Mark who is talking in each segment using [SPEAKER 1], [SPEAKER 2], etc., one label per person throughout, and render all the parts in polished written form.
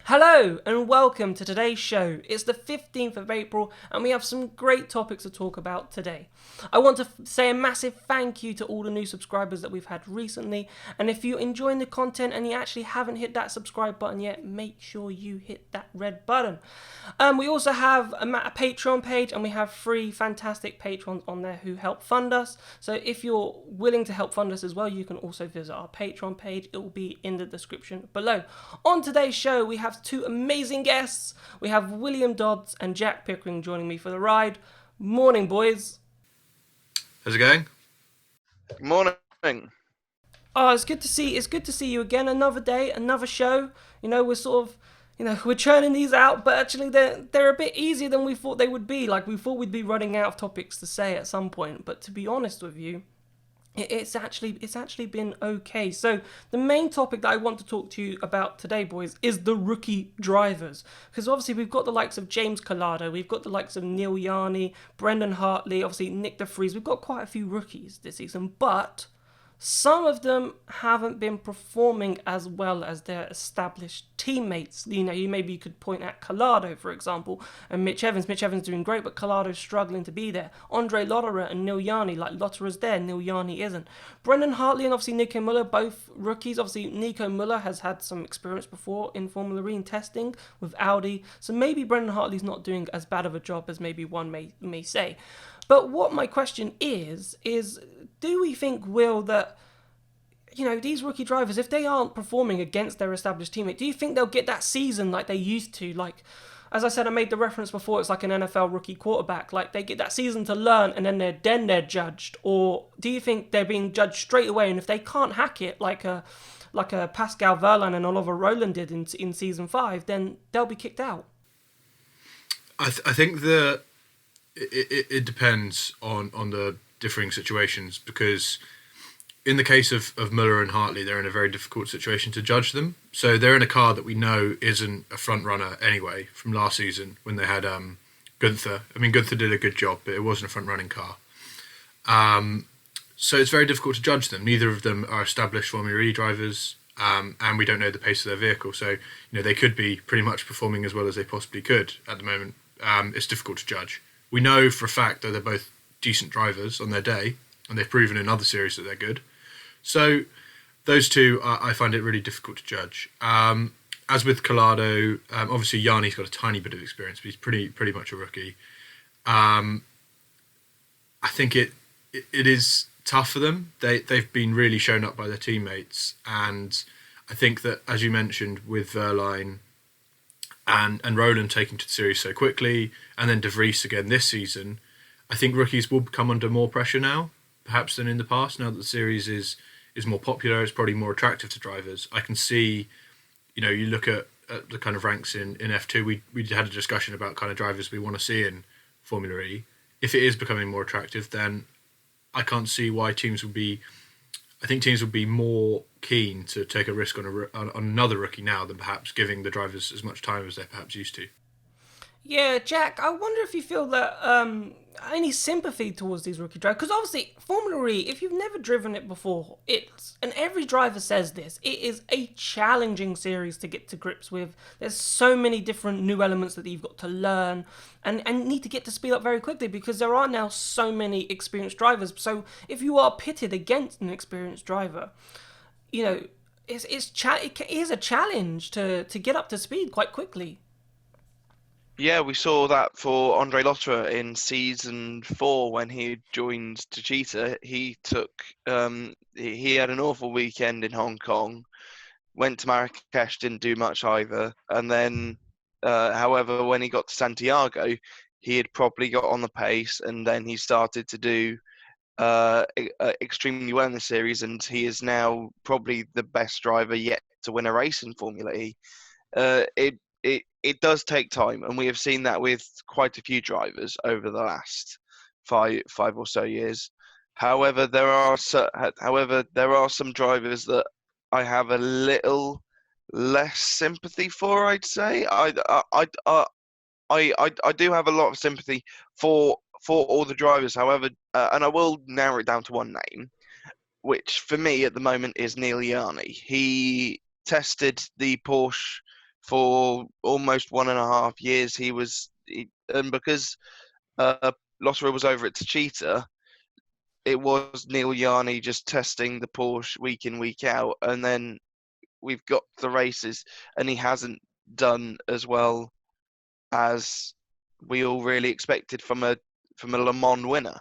[SPEAKER 1] Hello and welcome to today's show. It's the 15th of April and we have some great topics to talk about today. I want to say a massive thank you to all the new subscribers that we've had recently, and if you're enjoying the content and you actually haven't hit that subscribe button yet, make sure you hit that red button. We also have a Patreon page and we have 3 fantastic patrons on there who help fund us. So if you're willing to help fund us as well, you can also visit our Patreon page. It will be in the description below. On today's show, we have 2 amazing guests. We have William Dodds and Jack Pickering joining me for the ride. Morning, boys.
[SPEAKER 2] How's it going?
[SPEAKER 3] Morning.
[SPEAKER 1] Oh, it's good to see you again. Another day, another show. We're churning these out, but actually they're a bit easier than we thought they would be. Like, we thought we'd be running out of topics to say at some point, but to be honest with you, it's actually been okay. So the main topic that I want to talk to you about today, boys, is the rookie drivers. Because obviously we've got the likes of James Collado, we've got the likes of Neil Yarney, Brendan Hartley, obviously Nick de Vries. We've got quite a few rookies this season, but some of them haven't been performing as well as their established teammates. Maybe you could point at Collado, for example, and Mitch Evans. Mitch Evans doing great, but Collado's struggling to be there. Andre Lotterer and Neil Yarney, like Lotterer's there, Neil Yarney isn't. Brendan Hartley and obviously Nico Muller, both rookies. Obviously, Nico Muller has had some experience before in Formula E and testing with Audi, so maybe Brendan Hartley's not doing as bad of a job as maybe one may say. But what my question is do we think, Will, that these rookie drivers, if they aren't performing against their established teammate, do you think they'll get that season like they used to? Like, as I said, I made the reference before, it's like an NFL rookie quarterback. Like, they get that season to learn and then they're judged. Or do you think they're being judged straight away, and if they can't hack it like a Pascal Verlaine and Oliver Rowland did in season 5, then they'll be kicked out?
[SPEAKER 2] I think that it depends on the differing situations, because in the case of Muller and Hartley, they're in a very difficult situation to judge them. So they're in a car that we know isn't a front runner anyway from last season when they had Gunther. I mean, Gunther did a good job, but it wasn't a front running car. So it's very difficult to judge them. Neither of them are established Formula E drivers, and we don't know the pace of their vehicle. So they could be pretty much performing as well as they possibly could at the moment. It's difficult to judge. We know for a fact that they're both decent drivers on their day, and they've proven in other series that they're good. So those two, I find it really difficult to judge. As with Collado, obviously Yarney's got a tiny bit of experience, but he's pretty much a rookie. I think it is tough for them. They've been really shown up by their teammates, and I think that, as you mentioned, with Verlaine and Rowland taking to the series so quickly, and then de Vries again this season, I think rookies will come under more pressure now, perhaps than in the past. Now that the series is more popular, it's probably more attractive to drivers. I can see, you look at the kind of ranks in F2, we had a discussion about kind of drivers we want to see in Formula E. If it is becoming more attractive, then I can't see why teams would be more keen to take a risk on another rookie now than perhaps giving the drivers as much time as they're perhaps used to.
[SPEAKER 1] Yeah, Jack, I wonder if you feel that any sympathy towards these rookie drivers, because obviously Formula E, if you've never driven it before, and every driver says this, it is a challenging series to get to grips with. There's so many different new elements that you've got to learn and need to get to speed up very quickly, because there are now so many experienced drivers. So if you are pitted against an experienced driver, it is a challenge to get up to speed quite quickly.
[SPEAKER 3] Yeah, we saw that for Andre Lotterer in season 4 when he joined Techeetah. He had an awful weekend in Hong Kong, went to Marrakesh, didn't do much either, and then, however, when he got to Santiago, he had probably got on the pace, and then he started to do extremely well in the series, and he is now probably the best driver yet to win a race in Formula E. It does take time, and we have seen that with quite a few drivers over the last five or so years. However, there are some drivers that I have a little less sympathy for. I'd say I do have a lot of sympathy for all the drivers. However, and I will narrow it down to one name, which for me at the moment is Neil Yarney. He tested the Porsche for almost 1.5 years. And because Lotterer was over at Cheetah, it was Neil Yarney just testing the Porsche week in, week out, and then we've got the races, and he hasn't done as well as we all really expected from a Le Mans winner.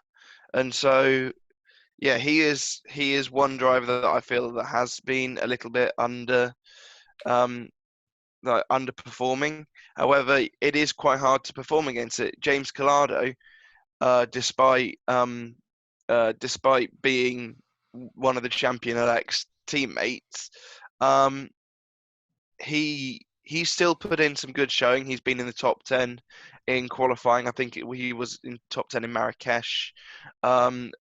[SPEAKER 3] And so, yeah, he is one driver that I feel that has been a little bit underperforming. However, it is quite hard to perform against it. James Calado, despite being one of the champion-elect's teammates, he still put in some good showing. He's been in the top 10 in qualifying. I think he was in top 10 in Marrakesh, and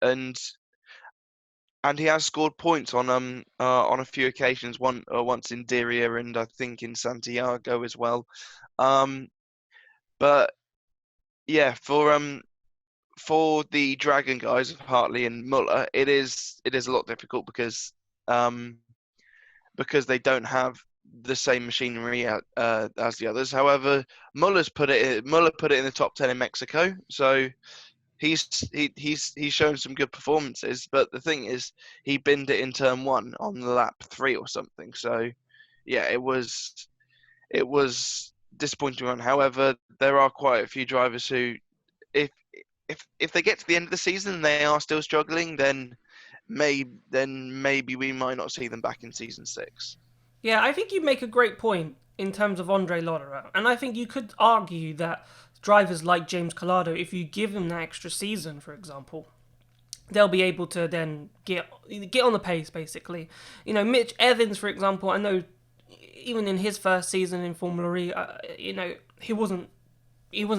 [SPEAKER 3] he has scored points on a few occasions. Once in Diriyah, and I think in Santiago as well. But yeah, for the Dragon guys of Hartley and Muller, it is a lot difficult because they don't have the same machinery as the others. However, Muller put it in the top 10 in Mexico, so he's shown some good performances. But the thing is, he binned it in turn 1 on the lap 3 or something. So yeah, it was disappointing one. However, there are quite a few drivers who, if they get to the end of the season and they are still struggling, then maybe we might not see them back in season 6.
[SPEAKER 1] Yeah, I think you make a great point in terms of Andre Lotterer, and I think you could argue that drivers like James Calado, if you give them that extra season, for example, they'll be able to then get on the pace, basically. You know, Mitch Evans, for example, I know even in his first season in Formula E, he wasn't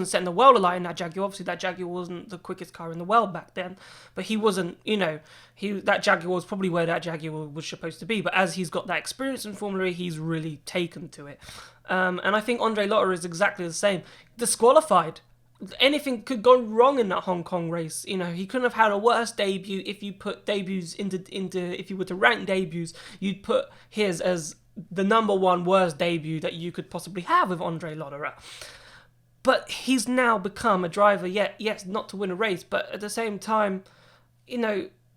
[SPEAKER 1] setting the world alight in that Jaguar. Obviously, that Jaguar wasn't the quickest car in the world back then, but he wasn't, that Jaguar was probably where that Jaguar was supposed to be. But as he's got that experience in Formula E, he's really taken to it. And I think Andre Lotterer is exactly the same. Disqualified. Anything could go wrong in that Hong Kong race. He couldn't have had a worse debut. If you put debuts into if you were to rank debuts, you'd put his as the number 1 worst debut that you could possibly have with Andre Lotterer. But he's now become a driver, yes, not to win a race, but at the same time,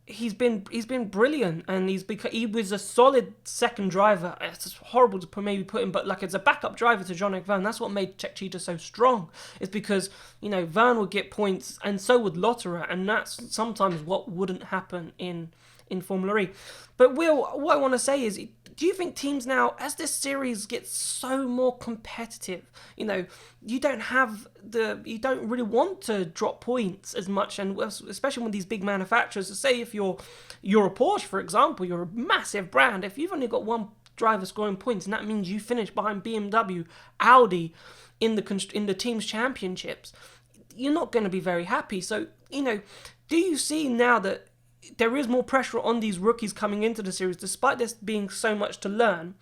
[SPEAKER 1] he's been brilliant, and he was a solid second driver. It's horrible to maybe put him, but like as a backup driver to Jean-Luc Vergne, that's what made Cheetah so strong. It's because Vergne would get points, and so would Lotterer, and that's sometimes what wouldn't happen in Formula E. But Will, what I want to say is, do you think teams now, as this series gets so more competitive, you don't really want to drop points as much, and especially when these big manufacturers, say if you're a Porsche, for example, you're a massive brand, if you've only got one driver scoring points, and that means you finish behind BMW, Audi in the team's championships, you're not going to be very happy. So, do you see now that there is more pressure on these rookies coming into the series, despite this being so much to learn,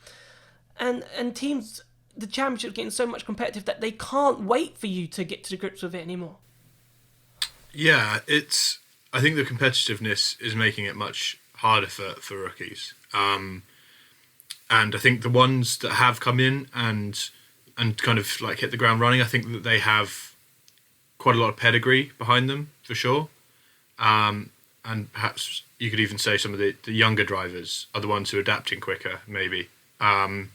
[SPEAKER 1] and teams, the championship getting so much competitive that they can't wait for you to get to grips with it anymore?
[SPEAKER 2] Yeah, I think the competitiveness is making it much harder for rookies. And I think the ones that have come in and kind of like hit the ground running, I think that they have quite a lot of pedigree behind them, for sure. And perhaps you could even say some of the younger drivers are the ones who are adapting quicker, maybe. I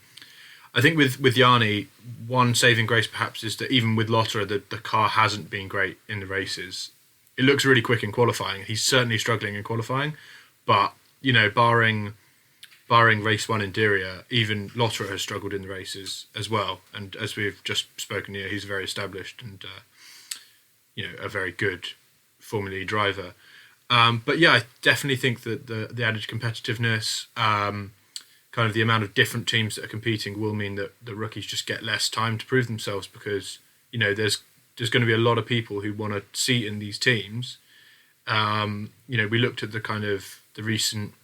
[SPEAKER 2] think with Yarni, one saving grace perhaps is that even with Lotterer, the car hasn't been great in the races. It looks really quick in qualifying. He's certainly struggling in qualifying, but barring race 1 in Diriyah, even Lotterer has struggled in the races as well. And as we've just spoken here, he's very established and a very good Formula E driver. But yeah, I definitely think that the added competitiveness, kind of the amount of different teams that are competing, will mean that the rookies just get less time to prove themselves, because there's going to be a lot of people who want a seat in these teams. We looked at the recent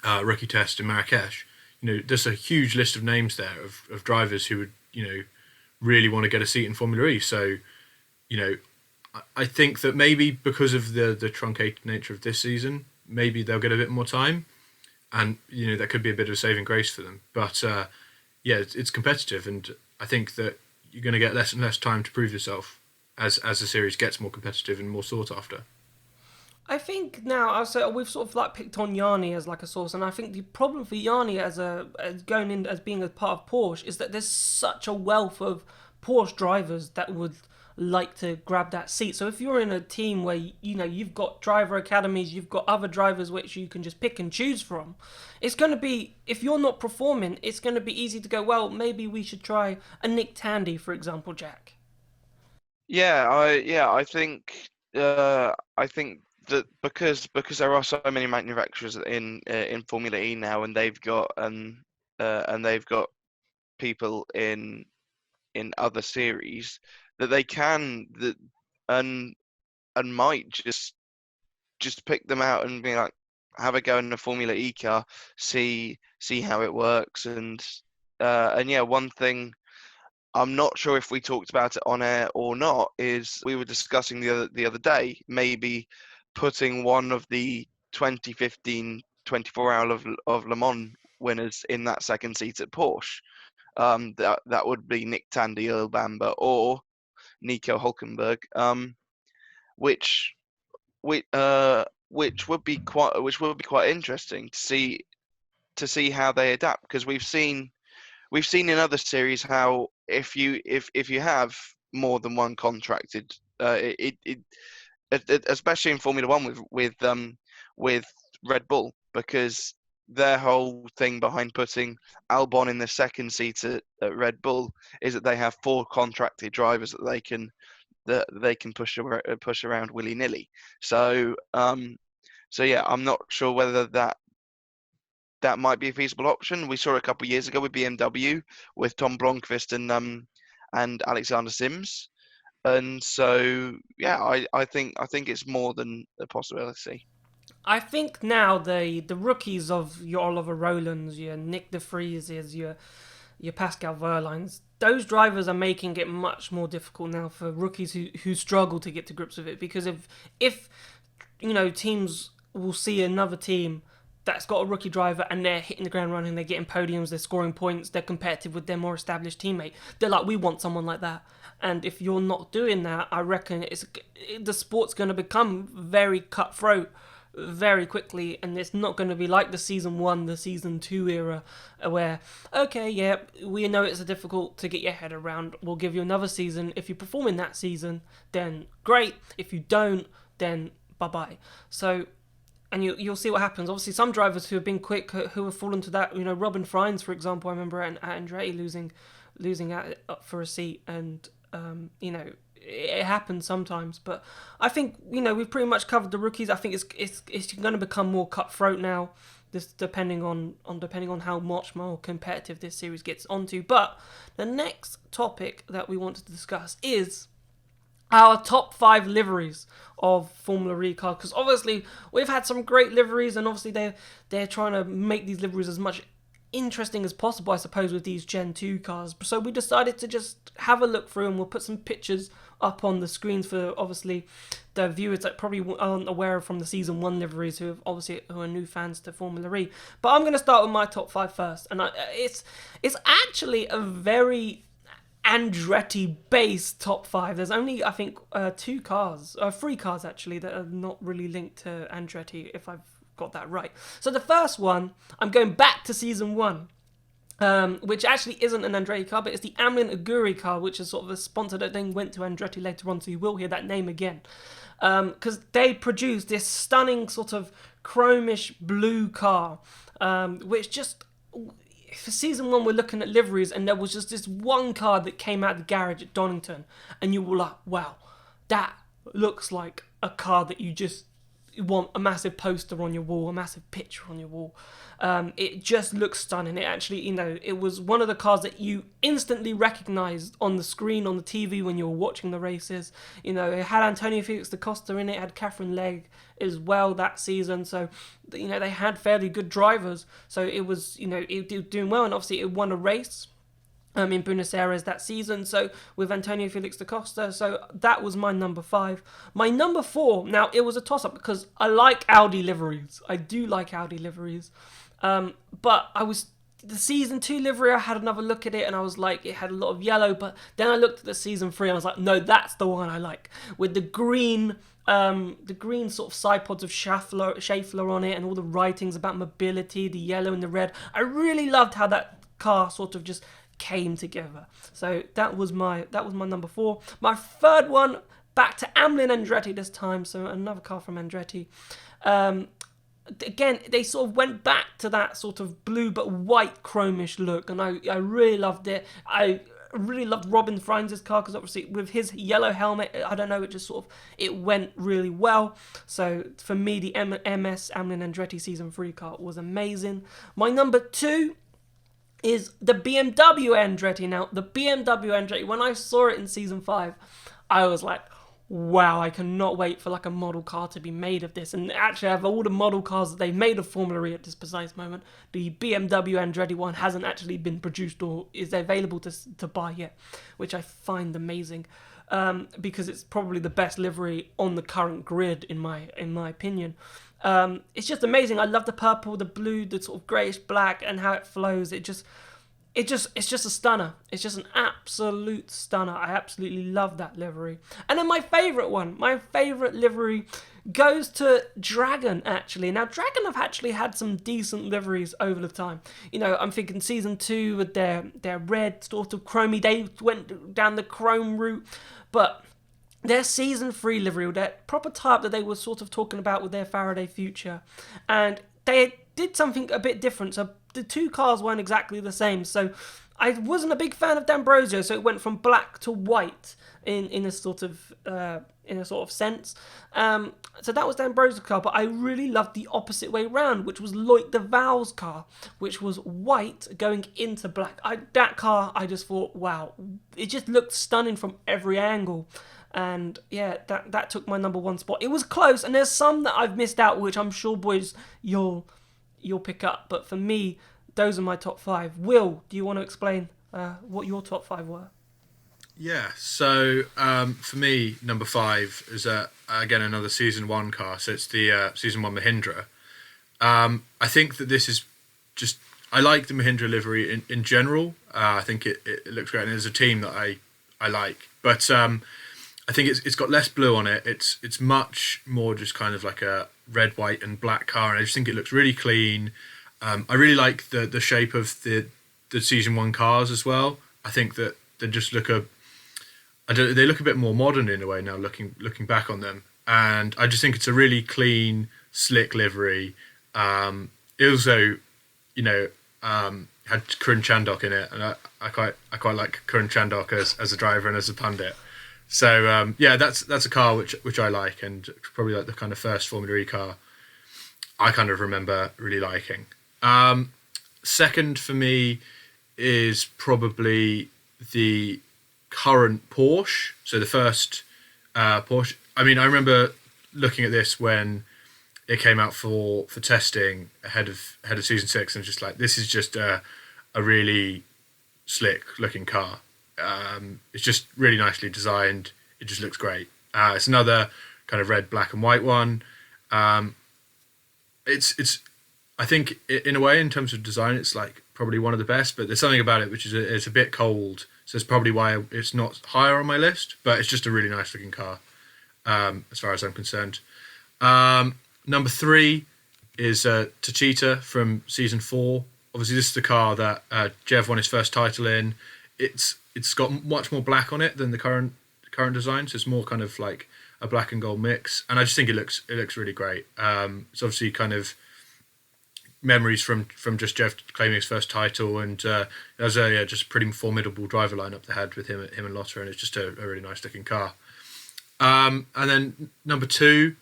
[SPEAKER 2] rookie test in Marrakesh. There's a huge list of names there of drivers who would really want to get a seat in Formula E. So I think that maybe because of the truncated nature of this season, maybe they'll get a bit more time, and that could be a bit of a saving grace for them. But it's competitive, and I think that you're going to get less and less time to prove yourself as the series gets more competitive and more sought after.
[SPEAKER 1] I think now we've sort of like picked on Yanni as like a source, and I think the problem for Yanni as going in as being a part of Porsche is that there's such a wealth of Porsche drivers that would like to grab that seat. So if you're in a team where you've got driver academies, you've got other drivers which you can just pick and choose from, it's going to be, if you're not performing, it's going to be easy to go, well, maybe we should try a Nick Tandy, for example, Jack.
[SPEAKER 3] I think that because there are so many manufacturers in Formula E now, and they've got people in other series, that they can and might just pick them out and be like, have a go in the Formula E car, see how it works, and yeah, one thing I'm not sure if we talked about it on air or not is we were discussing the other day maybe putting one of the 2015 24 Hour of Le Mans winners in that second seat at Porsche. That would be Nick Tandy, Earl Bamber, or Nico Hulkenberg, which would be quite interesting to see how they adapt, because we've seen in other series how if you have more than one contracted, especially in Formula One with Red Bull, because their whole thing behind putting Albon in the second seat at Red Bull is that they have 4 contracted drivers that they can push around willy nilly. So yeah, I'm not sure whether that might be a feasible option. We saw a couple of years ago with BMW with Tom Blomqvist and Alexander Sims, and so yeah, I think it's more than a possibility.
[SPEAKER 1] I think now the rookies of your Oliver Rowlands, your Nick De Vrieses, your Pascal Wehrleins, those drivers are making it much more difficult now for rookies who struggle to get to grips with it, because if teams will see another team that's got a rookie driver and they're hitting the ground running, they're getting podiums, they're scoring points, they're competitive with their more established teammate, they're like, we want someone like that. And if you're not doing that, I reckon the sport's going to become very cutthroat very quickly, and it's not going to be like the season 1, the season 2 era where, okay, yeah, we know it's difficult to get your head around, we'll give you another season. If you perform in that season, then great. If you don't, then bye-bye. So, and you'll see what happens. Obviously, some drivers who have been quick, who have fallen to that, Robin Freins, for example, I remember at Andretti losing out for a seat, and it happens sometimes. But I think we've pretty much covered the rookies. I think it's going to become more cutthroat now, this depending on how much more competitive this series gets onto. But the next topic that we wanted to discuss is our top 5 liveries of Formula E cars, because obviously we've had some great liveries, and obviously they're trying to make these liveries as much interesting as possible, I suppose, with these Gen 2 cars. So we decided to just have a look through, and we'll put some pictures up on the screens for obviously the viewers that probably aren't aware from the season 1 liveries, who are new fans to Formula E. But I'm going to start with my top 5 first, and it's actually a very Andretti-based top 5. There's only, I think, 3 cars actually, that are not really linked to Andretti, if I've got that right. So the first one, I'm going back to season 1, which actually isn't an Andretti car, but it's the Amlin Aguri car, which is sort of a sponsor that then went to Andretti later on, so you will hear that name again. Because they produced this stunning sort of chromish blue car, which just... For season 1, we're looking at liveries, and there was just this one car that came out of the garage at Donington, and you were like, wow, that looks like a car that you just want a massive poster on your wall, a massive picture on your wall. It just looks stunning. It actually, it was one of the cars that you instantly recognised on the screen, on the TV when you were watching the races. It had Antonio Felix da Costa in it, it had Catherine Legge as well that season. So, they had fairly good drivers. So it was, it was doing well, and obviously it won a race in Buenos Aires that season, so with Antonio Felix da Costa. So that was my number 5. My number 4, now it was a toss-up because I like Audi liveries. I do like Audi liveries. But I was the season 2 livery, I had another look at it and I was like, it had a lot of yellow, but then I looked at the season 3 and I was like, no, that's the one I like, with the green sort of side pods of Schaeffler on it, and all the writings about mobility, the yellow and the red. I really loved how that car sort of just came together. So that was my number 4. My third one, back to Amlin Andretti this time, so another car from Andretti. Again, they sort of went back to that sort of blue but white chromish look, and I really loved it. I really loved Robin Friends' car, because obviously with his yellow helmet, I don't know, it just sort of, it went really well. So for me, the MS Amlin Andretti Season 3 car was amazing. My number 2 is the BMW Andretti. Now, the BMW Andretti, when I saw it in Season 5, I was like, wow, I cannot wait for like a model car to be made of this. And actually, out of all the model cars that they've made of Formula E at this precise moment, the BMW Andretti one hasn't actually been produced or is available to buy yet, which I find amazing, because it's probably the best livery on the current grid in my opinion. It's just amazing. I love the purple, the blue, the sort of greyish black, and how it flows. It's just a stunner. It's just an absolute stunner. I absolutely love that livery. And then my favourite livery goes to Dragon, actually. Now, Dragon have actually had some decent liveries over the time. You know, I'm thinking Season 2 with their red sort of chromey. They went down the chrome route, but their Season 3 livery, their proper type that they were sort of talking about with their Faraday Future, and they did something a bit different. So the two cars weren't exactly the same. So I wasn't a big fan of D'Ambrosio, so it went from black to white in a sort of sense. So that was D'Ambrosio's car, but I really loved the opposite way round, which was Loic Duval's car, which was white going into black. That car, I just thought, wow, it just looked stunning from every angle. And yeah, that took my number 1 spot. It was close, and there's some that I've missed out, which I'm sure, boys, you'll pick up. But for me, those are my top 5. Will, do you want to explain what your top 5 were?
[SPEAKER 2] Yeah, so for me, number 5 is again another Season 1 car. So it's the Season 1 Mahindra. I think that this is just, I like the Mahindra livery in general. I think it looks great, and there's a team that I like. But I think it's got less blue on it. It's much more just kind of like a red, white, and black car, and I just think it looks really clean. I really like the shape of the Season 1 cars as well. I think that they just look they look a bit more modern in a way now, looking back on them, and I just think it's a really clean, slick livery. It also, had Karun Chandhok in it, and I quite like Karun Chandhok as a driver and as a pundit. So that's a car which I like, and probably like the kind of first Formula E car I kind of remember really liking. Second for me is probably the current Porsche. So the first Porsche. I mean, I remember looking at this when it came out for testing ahead of Season 6, and just like, this is just a really slick looking car. It's just really nicely designed. It just looks great. It's another kind of red, black, and white one. It's I think in a way, in terms of design, it's like probably one of the best. But there's something about it which is it's a bit cold, so it's probably why it's not higher on my list. But it's just a really nice looking car, as far as I'm concerned. Number 3 is Tachita from Season 4. Obviously, this is the car that Jev won his first title in. It's got much more black on it than the current design, so it's more kind of like a black and gold mix, and I just think it looks really great. It's obviously kind of memories from just Jeff claiming his first title, and there's just a pretty formidable driver lineup they had with him and Lotterer, and it's just a really nice looking car. And then number 2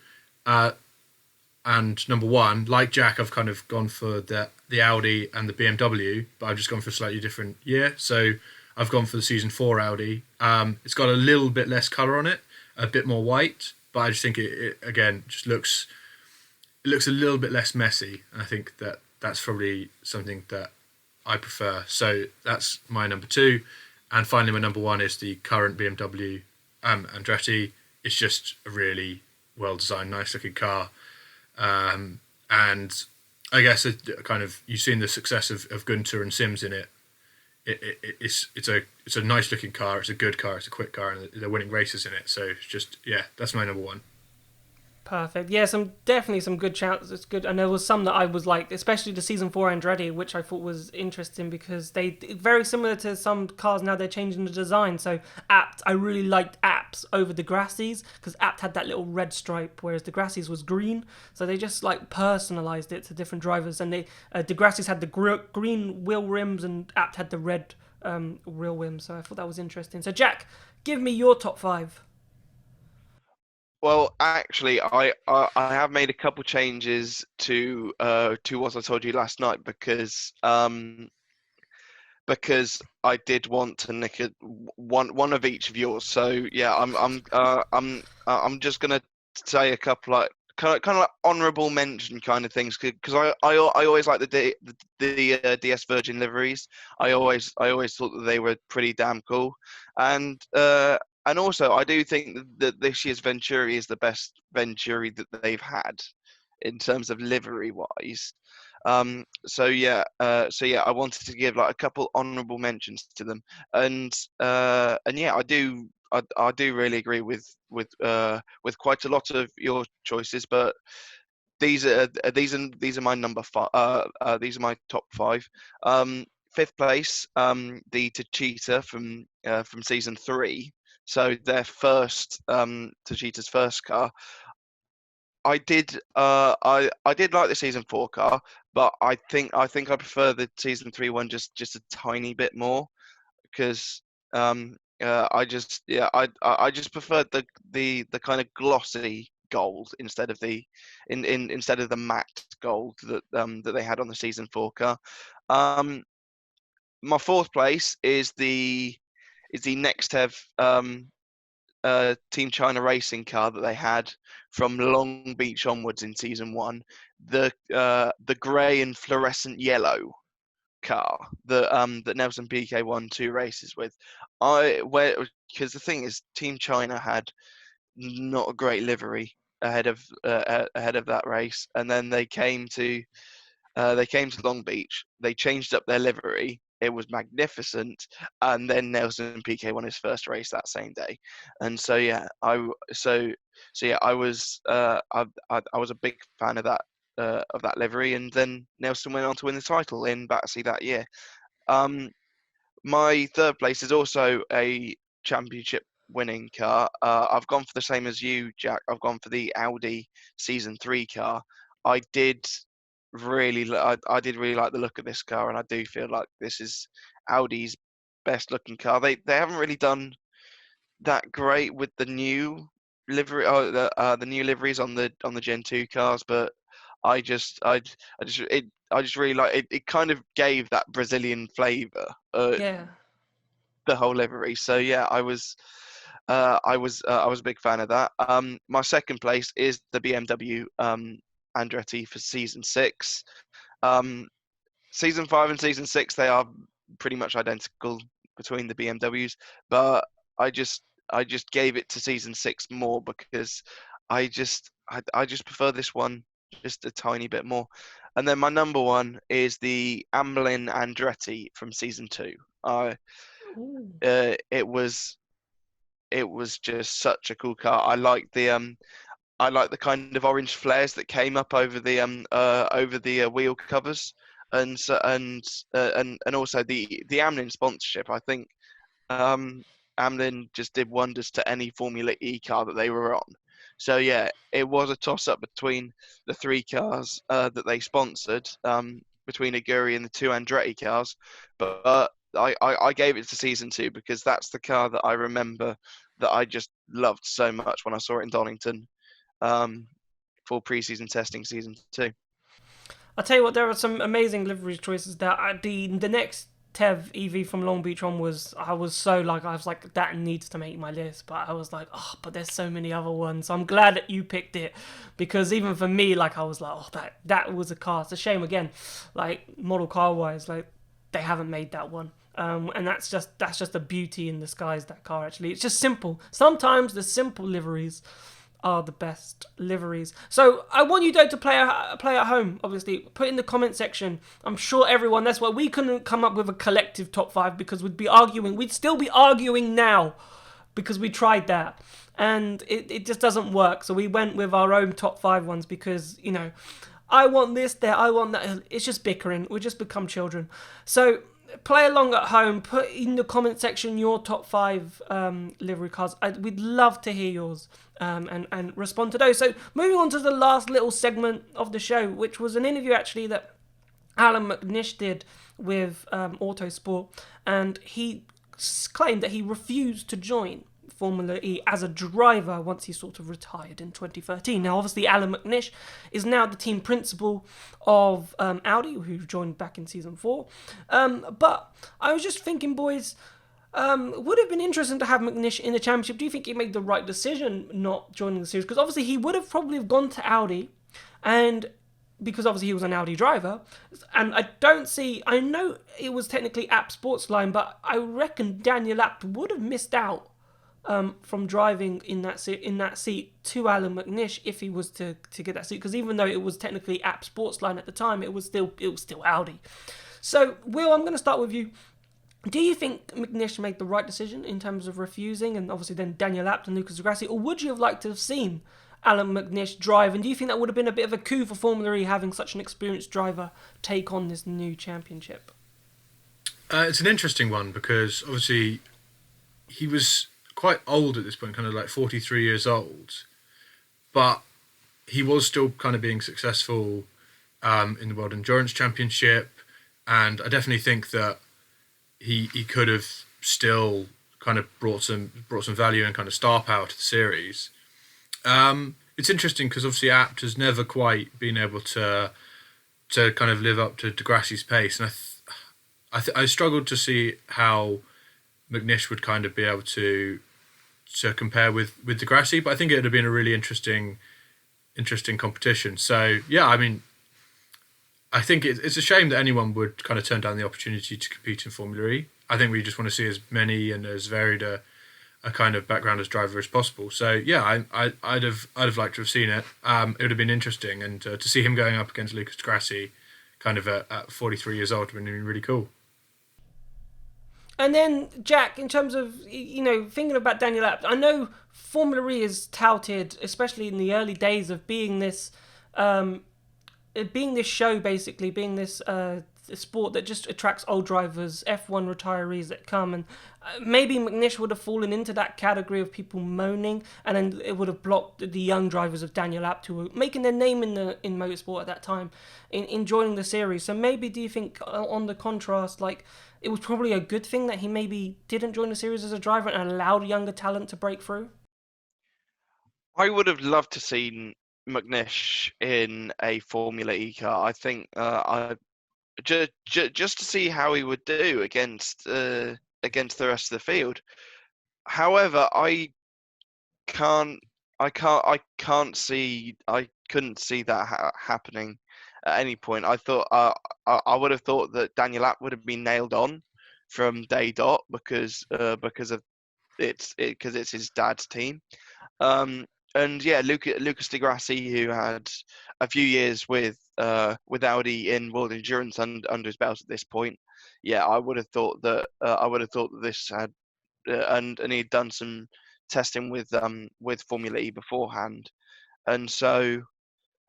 [SPEAKER 2] and number 1, like Jack, I've kind of gone for the Audi and the BMW, but I've just gone for a slightly different year. So I've gone for the Season 4 Audi. It's got a little bit less colour on it, a bit more white, but I just think it again just looks a little bit less messy, and I think that's probably something that I prefer. So that's my number 2, and finally my number 1 is the current BMW Andretti. It's just a really well designed, nice looking car, and I guess kind of you've seen the success of Gunter and Sims in it. It's a nice looking car. It's a good car. It's a quick car, and they're winning races in it. So it's just yeah, that's my number one.
[SPEAKER 1] Perfect. Yeah, definitely some good shouts. It's good, and there was some that I was like, especially the season 4 Andretti, which I thought was interesting because they very similar to some cars now. They're changing the design. So Apt, I really liked Apt's over the Grassies because Apt had that little red stripe, whereas the Grassies was green. So they just like personalized it to different drivers, and the Grassies had the green wheel rims, and Apt had the red wheel rims. So I thought that was interesting. So Jack, give me your top 5.
[SPEAKER 3] Well, actually, I have made a couple changes to what I told you last night because I did want to nick one of each of yours. So yeah, I'm just gonna say a couple like kind of like honourable mention kind of things because I always like the DS Virgin liveries. I always thought that they were pretty damn cool, and also I do think that this year's Venturi is the best Venturi that they've had in terms of livery wise. So yeah, I wanted to give like a couple honourable mentions to them, and yeah, I do really agree with quite a lot of your choices, but these are my number 5. These are my top 5. Fifth place, the Tachita from season 3. So their first Tachita's first car. I did like the season 4 car, but I think I prefer the season 3 one just a tiny bit more because I just preferred the kind of glossy gold instead of the matte gold that they had on the season 4 car. Um, my fourth place is the Nextev Team China racing car that they had from Long Beach onwards in season 1, the grey and fluorescent yellow car that Nelson Piquet won 2 races with. Because the thing is, Team China had not a great livery ahead of that race, and then they came to Long Beach. They changed up their livery. It was magnificent, and then Nelson Piquet won his first race that same day. And so yeah, I was I was a big fan of that livery, and then Nelson went on to win the title in Battersea that year. Um, my third place is also a championship winning car. I've gone for the same as you, Jack. I've gone for the Audi Season 3 car. I did I did really like the look of this car, and I do feel like this is Audi's best looking car. They haven't really done that great with the new the new liveries on the Gen 2 cars, but I just really like it. It kind of gave that Brazilian flavour,
[SPEAKER 1] Yeah.
[SPEAKER 3] the whole livery. So yeah, I was a big fan of that. My second place is the BMW Andretti for season 6. Um, season 5 and season 6, they are pretty much identical between the BMWs, but I just I just gave it to season 6 more because I just prefer this one just a tiny bit more. And then my number one is the Amlin Andretti from season 2. I
[SPEAKER 1] Ooh.
[SPEAKER 3] It was just such a cool car. I like the kind of orange flares that came up over the wheel covers, and also the Amlin sponsorship. I think Amlin just did wonders to any Formula E car that they were on. So yeah, it was a toss up between the 3 cars that they sponsored, between Aguri and the 2 Andretti cars, but I gave it to season 2 because that's the car that I remember that I just loved so much when I saw it in Donington, um, for pre-season testing season 2.
[SPEAKER 1] I'll tell you what, there are some amazing livery choices. The next Tev EV from Long Beach on I was like that needs to make my list, but I was like, oh, but there's so many other ones. So I'm glad that you picked it because even for me, like I was like, oh, that was a car. It's a shame again, like model car wise, like they haven't made that one. And that's just a beauty in disguise. That car actually, it's just simple. Sometimes the simple liveries are the best liveries. So I want you though to play at home. Obviously, put in the comment section. I'm sure everyone. That's why we couldn't come up with a collective top 5 because we'd be arguing. We'd still be arguing now because we tried that and it just doesn't work. So we went with our own top 5 ones because I want this there. I want that. It's just bickering. We just become children. So play along at home. Put in the comment section your top 5 livery cars. We'd love to hear yours and respond to those. So moving on to the last little segment of the show, which was an interview actually that Allan McNish did with Autosport, and he claimed that he refused to join Formula E as a driver once he sort of retired in 2013. Now, obviously, Allan McNish is now the team principal of Audi, who joined back in season 4. But I was just thinking, boys, would have been interesting to have McNish in the championship. Do you think he made the right decision not joining the series? Because obviously he would have probably gone to Audi, and because obviously he was an Audi driver, and I know it was technically App Sportsline, but I reckon Daniel Abt would have missed out from driving in that seat to Allan McNish if he was to get that seat, because even though it was technically App Sportsline at the time, it was still Audi. So Will, I'm going to start with you. Do you think McNish made the right decision in terms of refusing, and obviously then Daniel Abt and Lucas Di Grassi, or would you have liked to have seen Allan McNish drive, and do you think that would have been a bit of a coup for Formula E having such an experienced driver take on this new championship?
[SPEAKER 2] It's an interesting one because obviously he was quite old at this point, kind of like 43 years old, but he was still kind of being successful in the World Endurance Championship, and I definitely think that he could have still kind of brought some value and kind of star power to the series. It's interesting because obviously Abt has never quite been able to kind of live up to Di Grassi's pace, and I struggled to see how McNish would kind of be able to compare with Di Grassi, but I think it would have been a really interesting competition. So yeah, I mean, I think it's a shame that anyone would kind of turn down the opportunity to compete in Formula E. I think we just want to see as many and as varied a kind of background as driver as possible. So yeah, I'd have liked to have seen it. It would have been interesting, and to see him going up against Lucas Di Grassi, kind of at 43 years old, would have been really cool.
[SPEAKER 1] And then, Jack, in terms of, thinking about Daniel Abt, I know Formula E is touted, especially in the early days of being this show, basically, being this sport that just attracts old drivers, F1 retirees that come, and maybe McNish would have fallen into that category of people moaning, and then it would have blocked the young drivers of Daniel Abt who were making their name in motorsport at that time in joining the series. So maybe do you think, on the contrast, like, it was probably a good thing that he maybe didn't join the series as a driver and allowed younger talent to break through?
[SPEAKER 3] I would have loved to see McNish in a Formula E car. I think just to see how he would do against the rest of the field. However, I couldn't see that happening at any point. I thought I would have thought that Daniel Abt would have been nailed on from day dot because it's his dad's team. And yeah, Lucas Di Grassi, who had a few years with Audi in World Endurance under his belt at this point, yeah, I would have thought that this had and he'd done some testing with Formula E beforehand, and so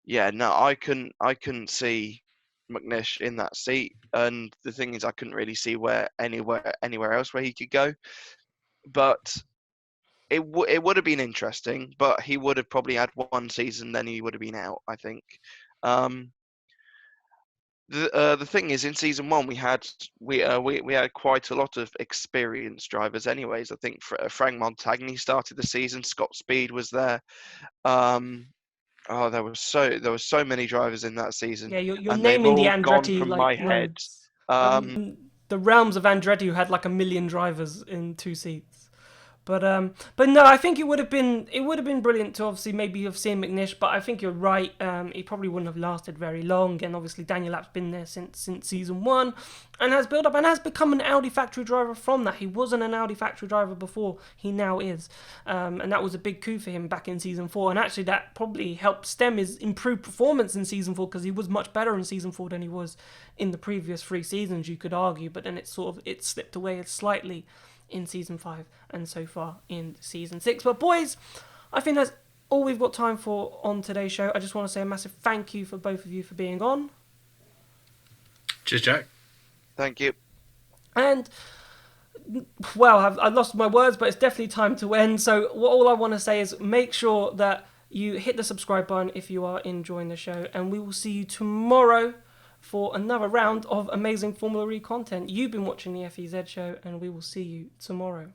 [SPEAKER 3] yeah, no, I couldn't see McNish in that seat, and the thing is, I couldn't really see anywhere else where he could go, but. It would have been interesting, but he would have probably had one season, then he would have been out, I think. The thing is, in season 1, we had quite a lot of experienced drivers. Anyways, I think Frank Montagny started the season. Scott Speed was there. There was so many drivers in that season.
[SPEAKER 1] Yeah, you're
[SPEAKER 3] and
[SPEAKER 1] naming the
[SPEAKER 3] they've all gone
[SPEAKER 1] Andretti
[SPEAKER 3] from
[SPEAKER 1] like
[SPEAKER 3] my head.
[SPEAKER 1] the realms of Andretti, who had like 1 million drivers in 2 seats. But no, I think it would have been brilliant to obviously maybe have seen McNish, but I think you're right. He probably wouldn't have lasted very long, and obviously Daniel App's been there since season 1, and has built up and has become an Audi factory driver from that. He wasn't an Audi factory driver before, he now is, and that was a big coup for him back in season 4, and actually that probably helped stem his improved performance in season 4, because he was much better in season 4 than he was in the previous 3 seasons, you could argue, but then it slipped away slightly in season 5 and so far in season 6. But boys, I think that's all we've got time for on today's show. I just want to say a massive thank you for both of you for being on.
[SPEAKER 2] Cheers, Jack.
[SPEAKER 3] Thank you.
[SPEAKER 1] And well, I lost my words, but it's definitely time to end. So all I want to say is make sure that you hit the subscribe button if you are enjoying the show, and we will see you tomorrow for another round of amazing Formula E content. You've been watching the FEZ show, and we will see you tomorrow.